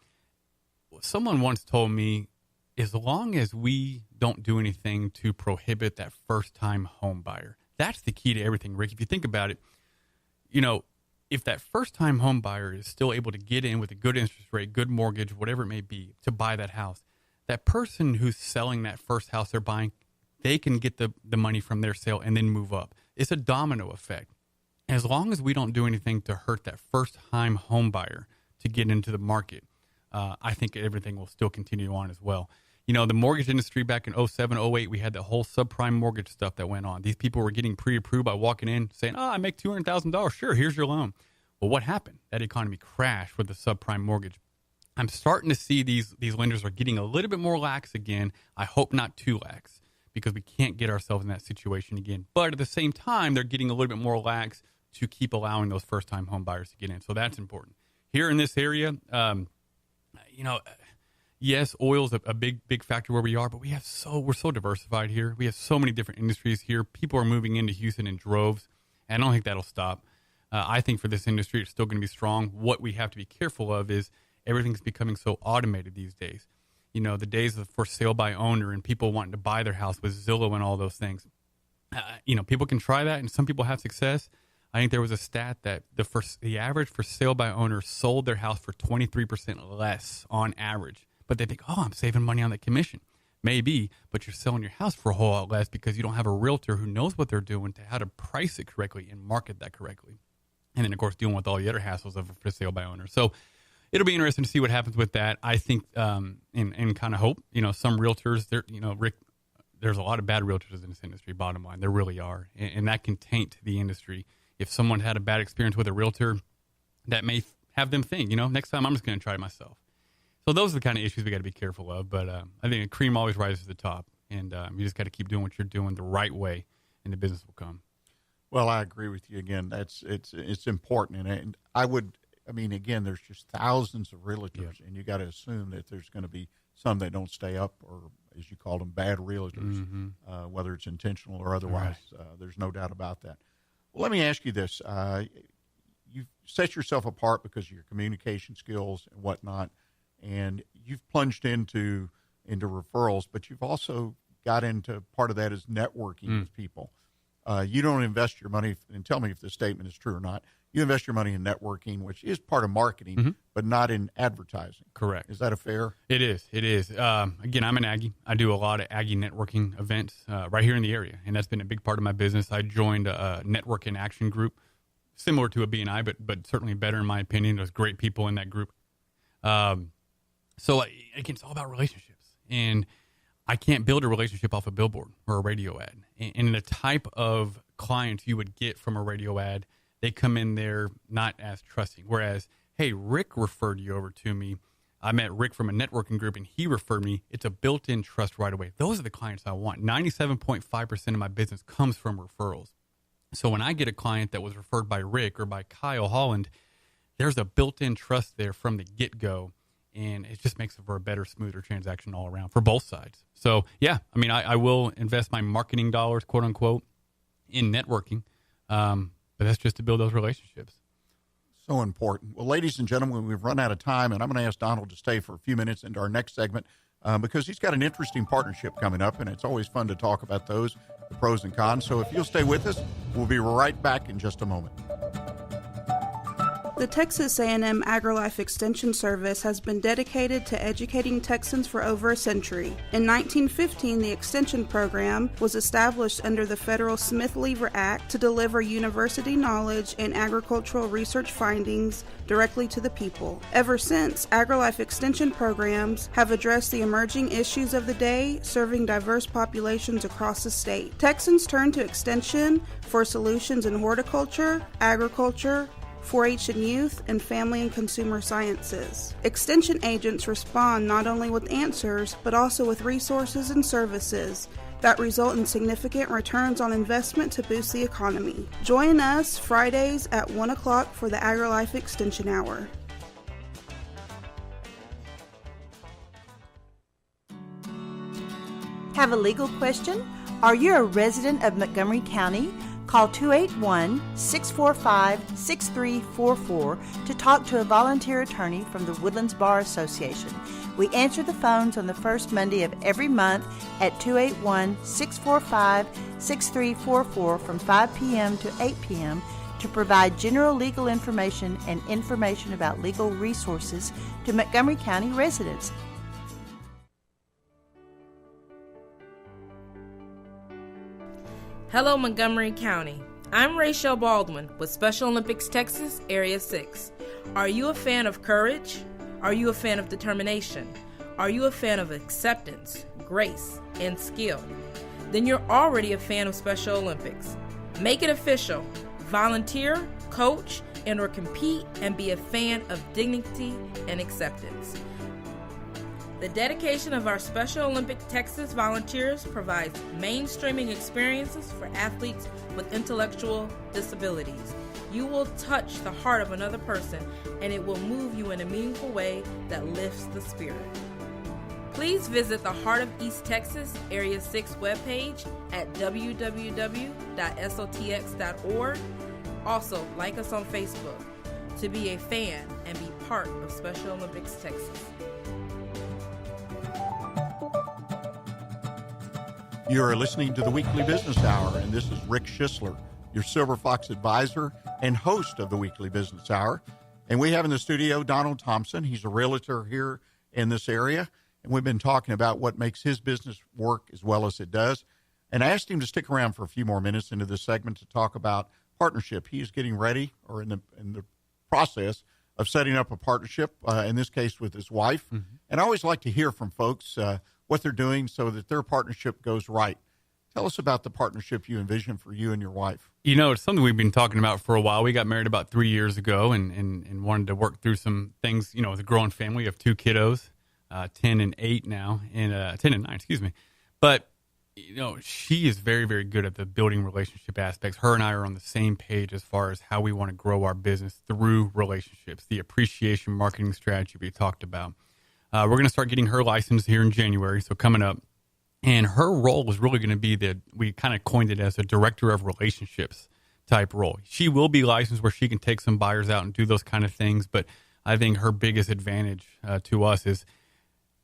Someone once told me, as long as we don't do anything to prohibit that first-time home buyer, that's the key to everything, Rick. If you think about it, you know, if that first-time home buyer is still able to get in with a good interest rate, good mortgage, whatever it may be, to buy that house, that person who's selling that first house they're buying, they can get the money from their sale and then move up. It's a domino effect. As long as we don't do anything to hurt that first-time home buyer to get into the market, I think everything will still continue on as well. You know, the mortgage industry back in 07, 08, we had the whole subprime mortgage stuff that went on. These people were getting pre-approved by walking in saying, I make $200,000. Sure, here's your loan. Well, what happened? That economy crashed with the subprime mortgage. I'm starting to see these lenders are getting a little bit more lax again. I hope not too lax, because we can't get ourselves in that situation again. But at the same time, they're getting a little bit more lax to keep allowing those first-time home buyers to get in. So that's important. Here in this area, yes, oil's a big factor where we are, but we're so diversified here. We have so many different industries here. People are moving into Houston in droves, and I don't think that'll stop. I think for this industry, it's still going to be strong. What we have to be careful of is everything's becoming so automated these days. The days of for sale by owner and people wanting to buy their house with Zillow and all those things. People can try that, and some people have success. I think there was a stat that the average for sale by owner sold their house for 23% less on average. But they think, I'm saving money on that commission. Maybe, but you're selling your house for a whole lot less because you don't have a realtor who knows what they're doing to how to price it correctly and market that correctly. And then, of course, dealing with all the other hassles of for sale by owner. So it'll be interesting to see what happens with that. I think and kind of hope, some realtors, Rick, there's a lot of bad realtors in this industry, bottom line. There really are. And that can taint the industry. If someone had a bad experience with a realtor, that may have them think, next time I'm just going to try it myself. So those are the kind of issues we got to be careful of. But I think a cream always rises to the top. And you just got to keep doing what you're doing the right way, and the business will come. Well, I agree with you again. It's important. And again, there's just thousands of realtors, and you got to assume that there's going to be some that don't stay up, or as you call them, bad realtors, whether it's intentional or otherwise. Right. There's no doubt about that. Well, let me ask you this. You've set yourself apart because of your communication skills and whatnot, and you've plunged into referrals, but you've also got into part of that is networking with people. You don't invest your money, and tell me if this statement is true or not. You invest your money in networking, which is part of marketing, but not in advertising. Correct. Is that a fair? It is. Again, I'm an Aggie. I do a lot of Aggie networking events right here in the area, and that's been a big part of my business. I joined a network in action group, similar to a BNI, but certainly better in my opinion. There's great people in that group. So again, it's all about relationships, and I can't build a relationship off a billboard or a radio ad. And the type of clients you would get from a radio ad, they come in there not as trusting. Whereas, hey, Rick referred you over to me. I met Rick from a networking group, and he referred me. It's a built-in trust right away. Those are the clients I want. 97.5% of my business comes from referrals. So when I get a client that was referred by Rick or by Kyle Holland, there's a built-in trust there from the get-go. And it just makes it for a better, smoother transaction all around for both sides. So, yeah, I will invest my marketing dollars, quote unquote, in networking. But that's just to build those relationships. So important. Well, ladies and gentlemen, we've run out of time, and I'm going to ask Donald to stay for a few minutes into our next segment because he's got an interesting partnership coming up, and it's always fun to talk about those, the pros and cons. So if you'll stay with us, we'll be right back in just a moment. The Texas A&M AgriLife Extension Service has been dedicated to educating Texans for over a century. In 1915, the Extension Program was established under the federal Smith-Lever Act to deliver university knowledge and agricultural research findings directly to the people. Ever since, AgriLife Extension programs have addressed the emerging issues of the day, serving diverse populations across the state. Texans turn to Extension for solutions in horticulture, agriculture, 4-H and youth, and family and consumer sciences. Extension agents respond not only with answers, but also with resources and services that result in significant returns on investment to boost the economy. Join us Fridays at 1 o'clock for the AgriLife Extension Hour. Have a legal question? Are you a resident of Montgomery County? Call 281-645-6344 to talk to a volunteer attorney from the Woodlands Bar Association. We answer the phones on the first Monday of every month at 281-645-6344 from 5 p.m. to 8 p.m. to provide general legal information and information about legal resources to Montgomery County residents. Hello, Montgomery County. I'm Rachel Baldwin with Special Olympics Texas, Area 6. Are you a fan of courage? Are you a fan of determination? Are you a fan of acceptance, grace, and skill? Then you're already a fan of Special Olympics. Make it official. Volunteer, coach, and/or compete and be a fan of dignity and acceptance. The dedication of our Special Olympics Texas volunteers provides mainstreaming experiences for athletes with intellectual disabilities. You will touch the heart of another person, and it will move you in a meaningful way that lifts the spirit. Please visit the Heart of East Texas Area 6 webpage at www.sotx.org. Also, like us on Facebook to be a fan and be part of Special Olympics Texas. You are listening to the Weekly Business Hour, and this is Rick Schissler, your Silver Fox advisor and host of the Weekly Business Hour. And we have in the studio Donald Thompson. He's a realtor here in this area, and we've been talking about what makes his business work as well as it does. And I asked him to stick around for a few more minutes into this segment to talk about partnership. He is getting ready, or in the process of setting up a partnership, in this case with his wife. Mm-hmm. And I always like to hear from folks what they're doing so that their partnership goes right. Tell us about the partnership you envision for you and your wife. You know, it's something we've been talking about for a while. We got married about 3 years ago and wanted to work through some things, you know, with a growing family of 2 kiddos, 10 and 8 now, and 10 and 9, excuse me. But, you know, she is very, very good at the building relationship aspects. Her and I are on the same page as far as how we want to grow our business through relationships, the appreciation marketing strategy we talked about. We're going to start getting her licensed here in January, so coming up. And her role is really going to be we kind of coined it as a director of relationships type role. She will be licensed where she can take some buyers out and do those kind of things. But I think her biggest advantage to us is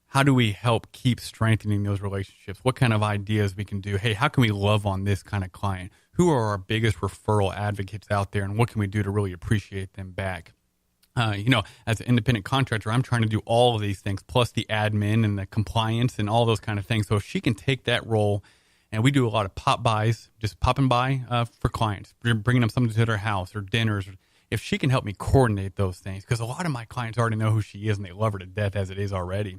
how do we help keep strengthening those relationships? What kind of ideas we can do? Hey, how can we love on this kind of client? Who are our biggest referral advocates out there? And what can we do to really appreciate them back? You know, as an independent contractor, I'm trying to do all of these things, plus the admin and the compliance and all those kind of things. So if she can take that role, and we do a lot of pop buys, just popping by for clients, bringing them something to their house or dinners. If she can help me coordinate those things, because a lot of my clients already know who she is and they love her to death as it is already.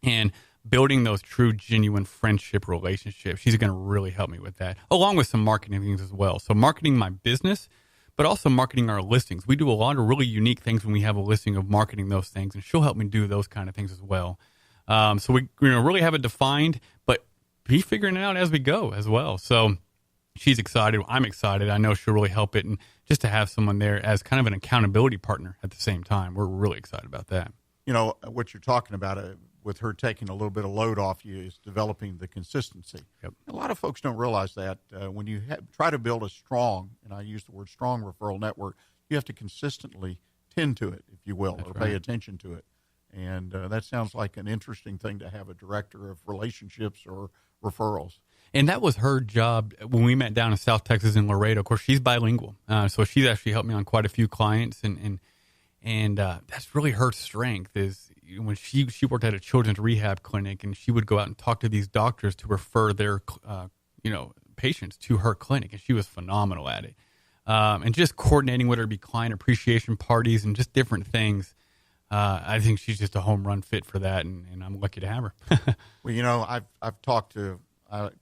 And building those true, genuine friendship relationships, she's going to really help me with that, along with some marketing things as well. So marketing my business, but also marketing our listings. We do a lot of really unique things when we have a listing of marketing those things, and she'll help me do those kind of things as well. So we really have it defined, but be figuring it out as we go as well. So she's excited. I'm excited. I know she'll really help it, and just to have someone there as kind of an accountability partner at the same time, we're really excited about that. You know, what you're talking about with her taking a little bit of load off you is developing the consistency. Yep. A lot of folks don't realize that when you try to build a strong, and I use the word strong, referral network, you have to consistently tend to it, if you will, That's or right. pay attention to it. And that sounds like an interesting thing to have a director of relationships or referrals. And that was her job when we met down in South Texas in Laredo. Of course, she's bilingual, so she's actually helped me on quite a few clients, and that's really her strength is when she worked at a children's rehab clinic, and she would go out and talk to these doctors to refer their patients to her clinic, and she was phenomenal at it. And just coordinating whether it be client appreciation parties and just different things. I think she's just a home run fit for that, and I'm lucky to have her. Well, you know, I've talked to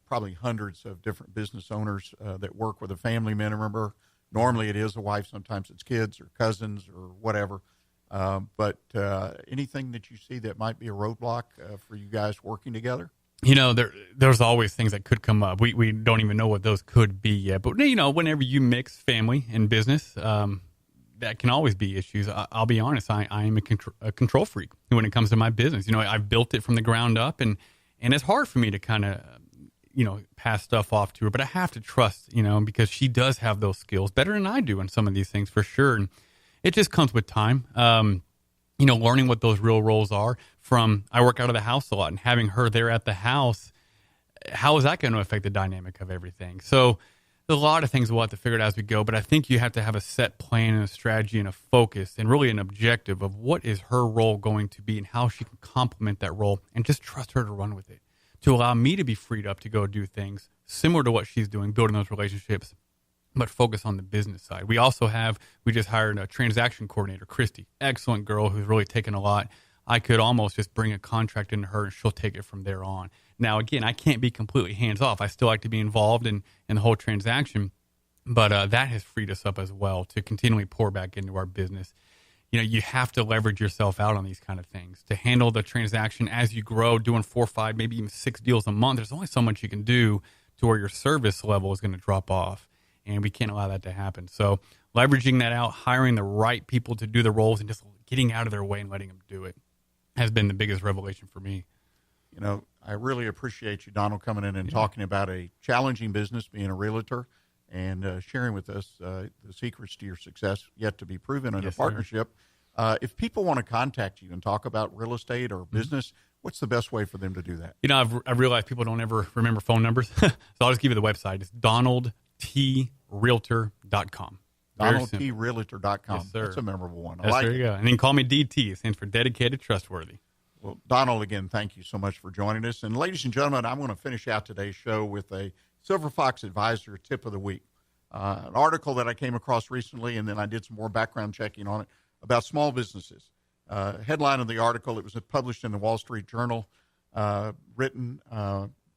probably hundreds of different business owners that work with a family member. Normally it is a wife, sometimes it's kids or cousins or whatever. But anything that you see that might be a roadblock for you guys working together? You know, there's always things that could come up. We don't even know what those could be yet. But, you know, whenever you mix family and business, that can always be issues. I'll be honest, I am a control freak when it comes to my business. You know, I've built it from the ground up, and it's hard for me to kind of, pass stuff off to her. But I have to trust, because she does have those skills better than I do in some of these things for sure. And it just comes with time. Learning what those real roles are. From I work out of the house a lot, and having her there at the house, how is that going to affect the dynamic of everything? So there's a lot of things we'll have to figure it out as we go, but I think you have to have a set plan and a strategy and a focus and really an objective of what is her role going to be and how she can complement that role, and just trust her to run with it, to allow me to be freed up to go do things similar to what she's doing, building those relationships, but focus on the business side. We just hired a transaction coordinator, Christy, excellent girl who's really taken a lot. I could almost just bring a contract into her and she'll take it from there on. Now, again, I can't be completely hands off. I still like to be involved in the whole transaction, but that has freed us up as well to continually pour back into our business. you have to leverage yourself out on these kind of things to handle the transaction as you grow, doing 4, 5, maybe even 6 deals a month. There's only so much you can do to where your service level is going to drop off, and we can't allow that to happen. So leveraging that out, hiring the right people to do the roles, and just getting out of their way and letting them do it has been the biggest revelation for me. I really appreciate you, Donald, coming in and talking about a challenging business, being a realtor, and sharing with us the secrets to your success yet to be proven in a partnership. If people want to contact you and talk about real estate or business, what's the best way for them to do that? I've realized people don't ever remember phone numbers, so I'll just give you the website. It's DonaldTRealtor.com. DonaldTRealtor.com. Yes, sir. That's a memorable one. There you go. And then call me DT. It stands for Dedicated Trustworthy. Well, Donald, again, thank you so much for joining us. And ladies and gentlemen, I'm going to finish out today's show with a Silver Fox Advisor tip of the week. An article that I came across recently, and then I did some more background checking on it, about small businesses. Headline of the article, it was published in the Wall Street Journal, written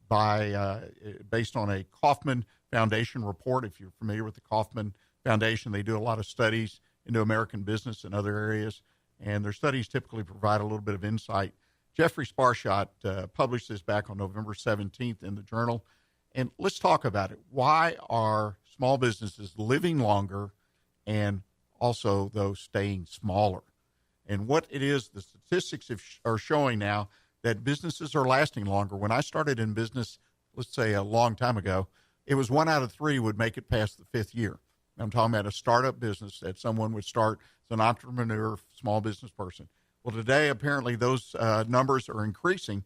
based on a Kaufman Foundation report. If you're familiar with the Kaufman Foundation, they do a lot of studies into American business and other areas, and their studies typically provide a little bit of insight. Jeffrey Sparshott published this back on November 17th in the Journal, and let's talk about it. Why are small businesses living longer and also, though, staying smaller? And what it is, the statistics are showing now that businesses are lasting longer. When I started in business, let's say a long time ago, it was 1 out of 3 would make it past the 5th year. I'm talking about a startup business that someone would start as an entrepreneur, small business person. Well, today, apparently, those numbers are increasing.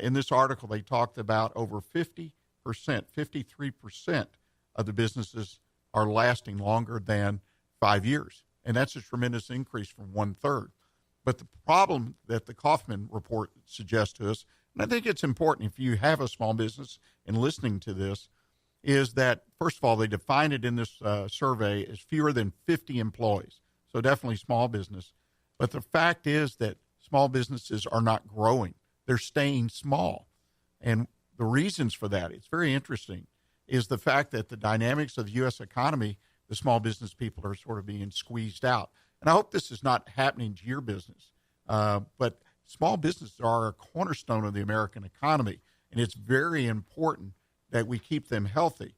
In this article, they talked about over 50%, 53% of the businesses are lasting longer than 5 years. And that's a tremendous increase from 1/3. But the problem that the Kaufman report suggests to us, and I think it's important if you have a small business and listening to this, is that, first of all, they define it in this survey as fewer than 50 employees. So definitely small business. But the fact is that small businesses are not growing. They're staying small. And the reasons for that, it's very interesting, is the fact that the dynamics of the U.S. economy, the small business people are sort of being squeezed out. And I hope this is not happening to your business. But small businesses are a cornerstone of the American economy, and it's very important that we keep them healthy.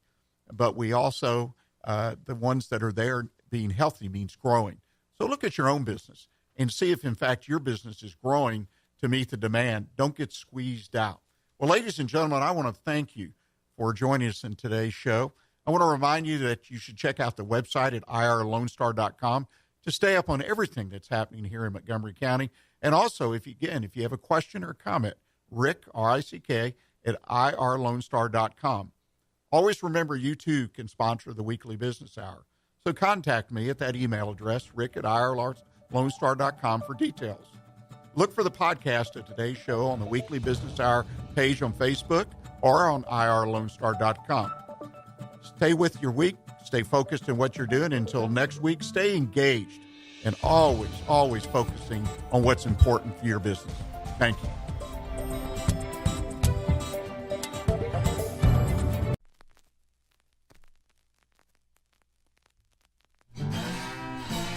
But we also, the ones that are there being healthy means growing. So look at your own business and see if, in fact, your business is growing to meet the demand. Don't get squeezed out. Well, ladies and gentlemen, I want to thank you for joining us in today's show. I want to remind you that you should check out the website at irlonestar.com to stay up on everything that's happening here in Montgomery County. And also, if you have a question or a comment, Rick, R-I-C-K, at irlonestar.com. Always remember, you too can sponsor the Weekly Business Hour. So contact me at that email address, rick at irlonestar.com, for details. Look for the podcast of today's show on the Weekly Business Hour page on Facebook or on irlonestar.com. Stay with your week. Stay focused on what you're doing. Until next week, stay engaged and always, always focusing on what's important for your business. Thank you.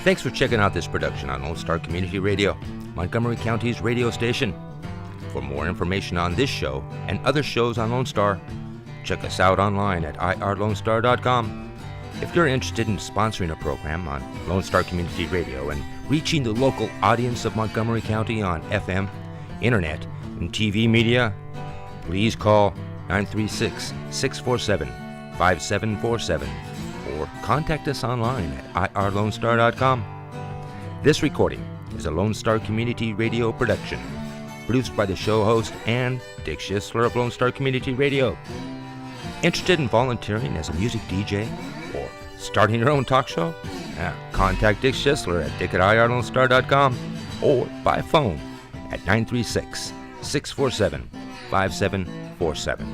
Thanks for checking out this production on Lone Star Community Radio, Montgomery County's radio station. For more information on this show and other shows on Lone Star, check us out online at irlonestar.com. If you're interested in sponsoring a program on Lone Star Community Radio and reaching the local audience of Montgomery County on FM, internet, and TV media, please call 936-647-5747 or contact us online at irlonestar.com. This recording is a Lone Star Community Radio production, produced by the show host and Dick Schissler of Lone Star Community Radio. Interested in volunteering as a music DJ or starting your own talk show? Contact Dick Schissler at dick@irlonestar.com or by phone at 936-647-5747.